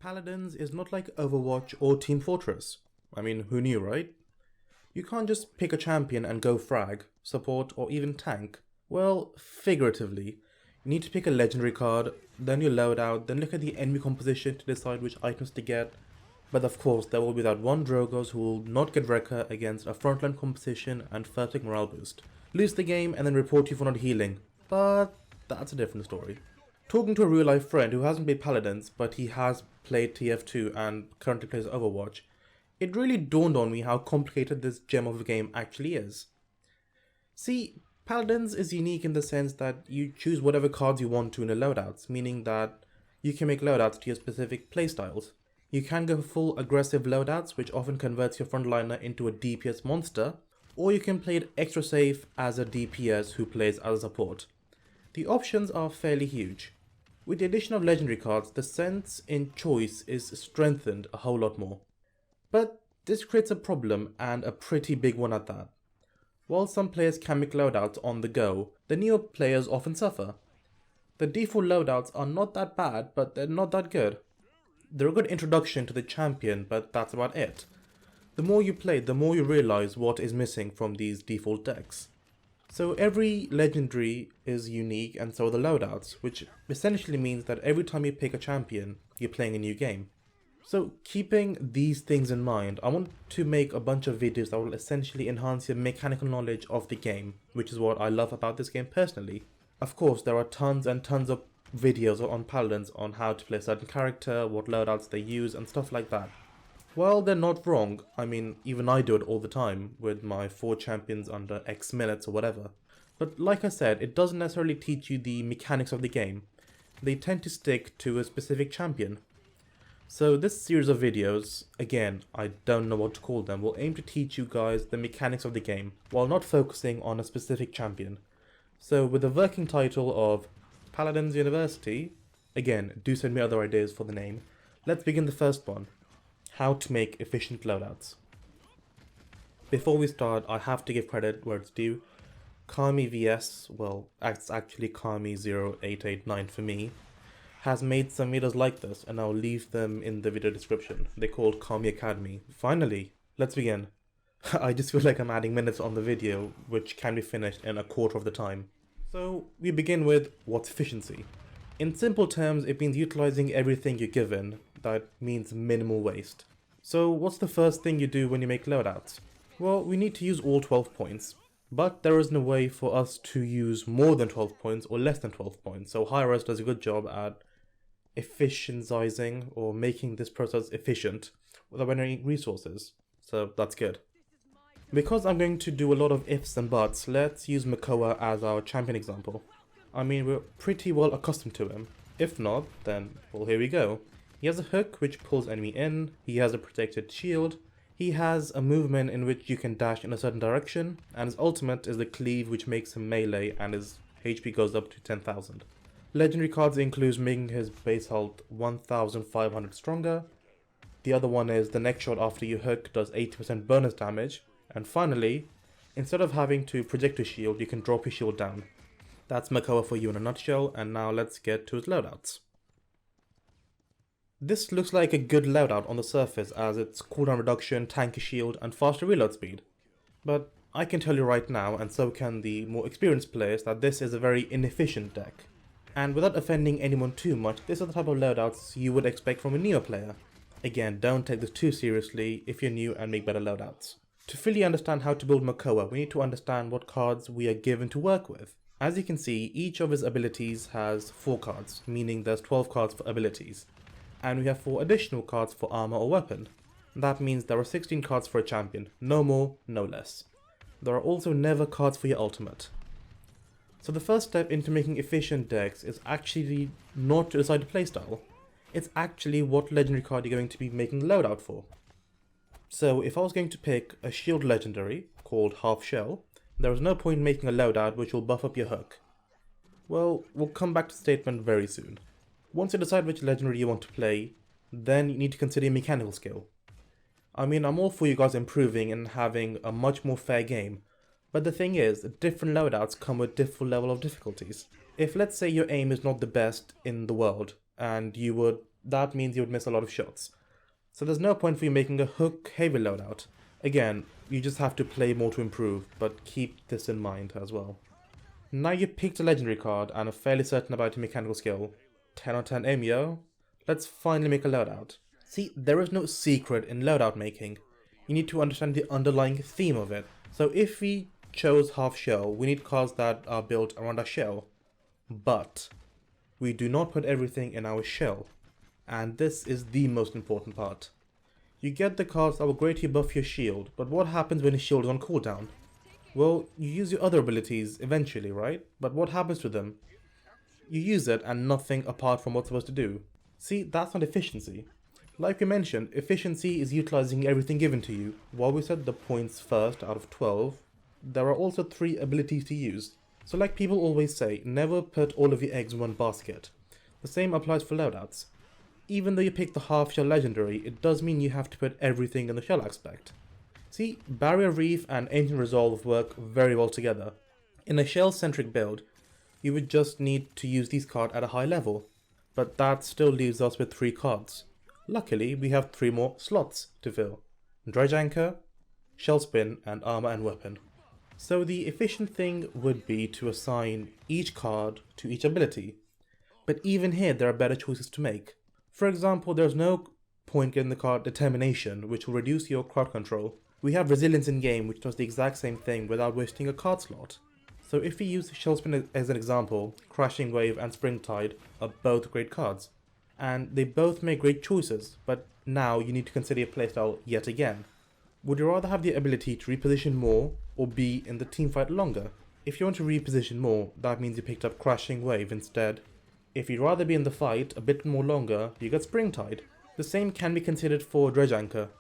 Paladins is not like Overwatch or Team Fortress. I mean, who knew, right? You can't just pick a champion and go frag, support, or even tank. Well, figuratively. You need to pick a legendary card, then your loadout, then look at the enemy composition to decide which items to get. But of course, there will be that one Drogos who will not get Wrecker against a frontline composition and first pick morale boost. Lose the game and then report you for not healing. But that's a different story. Talking to a real life friend who hasn't played Paladins, but he has played TF2 and currently plays Overwatch, it really dawned on me how complicated this gem of a game actually is. See, Paladins is unique in the sense that you choose whatever cards you want to in the loadouts, meaning that you can make loadouts to your specific playstyles. You can go for full aggressive loadouts, which often converts your frontliner into a DPS monster, or you can play it extra safe as a DPS who plays as a support. The options are fairly huge. With the addition of legendary cards, the sense in choice is strengthened a whole lot more. But this creates a problem, and a pretty big one at that. While some players can make loadouts on the go, the newer players often suffer. The default loadouts are not that bad, but they're not that good. They're a good introduction to the champion, but that's about it. The more you play, the more you realize what is missing from these default decks. So every legendary is unique, and so are the loadouts, which essentially means that every time you pick a champion, you're playing a new game. So keeping these things in mind, I want to make a bunch of videos that will essentially enhance your mechanical knowledge of the game, which is what I love about this game personally. Of course, there are tons and tons of videos on Paladins on how to play a certain character, what loadouts they use, and stuff like that. Well, they're not wrong. I mean, even I do it all the time with my 4 champions under X minutes or whatever. But like I said, it doesn't necessarily teach you the mechanics of the game. They tend to stick to a specific champion. So this series of videos, again, I don't know what to call them, will aim to teach you guys the mechanics of the game, while not focusing on a specific champion. So with the working title of Paladins University, again, do send me other ideas for the name, let's begin the first one. How to make efficient loadouts. Before we start, I have to give credit where it's due. Kami VS, well, it's actually Kami0889 for me, has made some videos like this, and I'll leave them in the video description. They're called Kami Academy. Finally, let's begin. I just feel like I'm adding minutes on the video, which can be finished in a quarter of the time. So we begin with what's efficiency. In simple terms, it means utilizing everything you're given. That means minimal waste. So what's the first thing you do when you make loadouts? Well, we need to use all 12 points. But there isn't a way for us to use more than 12 points or less than 12 points. So Hi-Res does a good job at efficientizing or making this process efficient without any resources. So that's good. Because I'm going to do a lot of ifs and buts, let's use Makoa as our champion example. I mean, we're pretty well accustomed to him. If not, then, well, here we go. He has a hook which pulls enemy in, he has a protected shield, he has a movement in which you can dash in a certain direction, and his ultimate is the cleave which makes him melee and his HP goes up to 10,000. Legendary cards include making his base health 1,500 stronger. The other one is the next shot after you hook does 80% bonus damage. And finally, instead of having to project a shield, you can drop your shield down. That's Makoa for you in a nutshell, and now let's get to his loadouts. This looks like a good loadout on the surface as it's cooldown reduction, tanky shield, and faster reload speed. But I can tell you right now, and so can the more experienced players, that this is a very inefficient deck. And without offending anyone too much, these are the type of loadouts you would expect from a newer player. Again, don't take this too seriously if you're new and make better loadouts. To fully understand how to build Makoa, we need to understand what cards we are given to work with. As you can see, each of his abilities has 4 cards, meaning there's 12 cards for abilities. And we have 4 additional cards for armor or weapon. That means there are 16 cards for a champion, no more, no less. There are also never cards for your ultimate. So the first step into making efficient decks is actually not to decide a playstyle. It's actually what legendary card you're going to be making the loadout for. So if I was going to pick a shield legendary, called Half Shell, there is no point in making a loadout which will buff up your hook. Well, we'll come back to the statement very soon. Once you decide which legendary you want to play, then you need to consider your mechanical skill. I mean, I'm all for you guys improving and having a much more fair game, but the thing is, different loadouts come with different level of difficulties. If let's say your aim is not the best in the world, and you would that means you would miss a lot of shots. So there's no point for you making a hook heavy loadout. Again, you just have to play more to improve, but keep this in mind as well. Now you picked a legendary card and are fairly certain about your mechanical skill. 10 on 10 aim, yo. Let's finally make a loadout. See, there is no secret in loadout making. You need to understand the underlying theme of it. So if we chose half shell, we need cards that are built around our shell. But we do not put everything in our shell. And this is the most important part. You get the cards that will greatly buff your shield, but what happens when your shield is on cooldown? Well, you use your other abilities eventually, right? But what happens to them? You use it and nothing apart from what's supposed to do. See, that's not efficiency. Like we mentioned, efficiency is utilizing everything given to you. While we said the points first out of 12, there are also 3 abilities to use. So like people always say, never put all of your eggs in one basket. The same applies for loadouts. Even though you pick the half shell legendary, it does mean you have to put everything in the shell aspect. See, Barrier Reef and Ancient Resolve work very well together. In a shell-centric build, you would just need to use these cards at a high level, but that still leaves us with 3 cards. Luckily, we have 3 more slots to fill: Dredge Anchor, Shell Spin, and Armor and Weapon. So the efficient thing would be to assign each card to each ability, but even here there are better choices to make. For example, there's no point getting the card Determination, which will reduce your crowd control. We have Resilience in game, which does the exact same thing without wasting a card slot. So if we use Shell Spin as an example, Crashing Wave and Springtide are both great cards. And they both make great choices, but now you need to consider your playstyle yet again. Would you rather have the ability to reposition more, or be in the teamfight longer? If you want to reposition more, that means you picked up Crashing Wave instead. If you'd rather be in the fight a bit more longer, you get Springtide. The same can be considered for Dredge Anchor.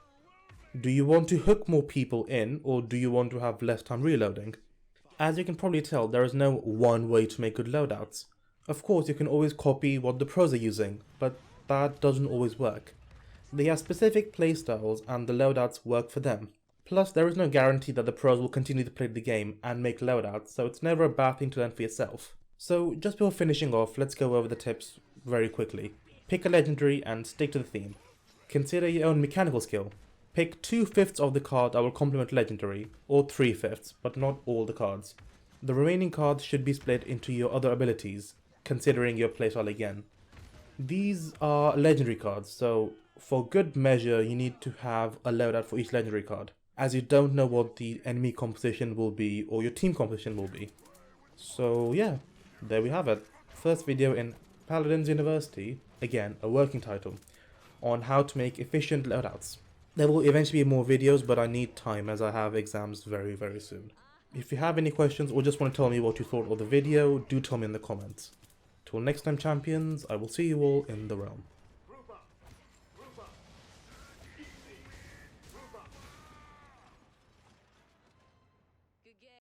Do you want to hook more people in, or do you want to have less time reloading? As you can probably tell, there is no one way to make good loadouts. Of course, you can always copy what the pros are using, but that doesn't always work. They have specific playstyles and the loadouts work for them. Plus, there is no guarantee that the pros will continue to play the game and make loadouts, so it's never a bad thing to learn for yourself. So, just before finishing off, let's go over the tips very quickly. Pick a legendary and stick to the theme. Consider your own mechanical skill. Pick 2/5 of the card that will complement legendary, or 3/5, but not all the cards. The remaining cards should be split into your other abilities, considering your playstyle again. These are legendary cards, so for good measure you need to have a loadout for each legendary card, as you don't know what the enemy composition will be or your team composition will be. So yeah, there we have it. First video in Paladins University, again a working title, on how to make efficient loadouts. There will eventually be more videos, but I need time as I have exams very soon. If you have any questions or just want to tell me what you thought of the video, do tell me in the comments. Till next time, champions, I will see you all in the realm.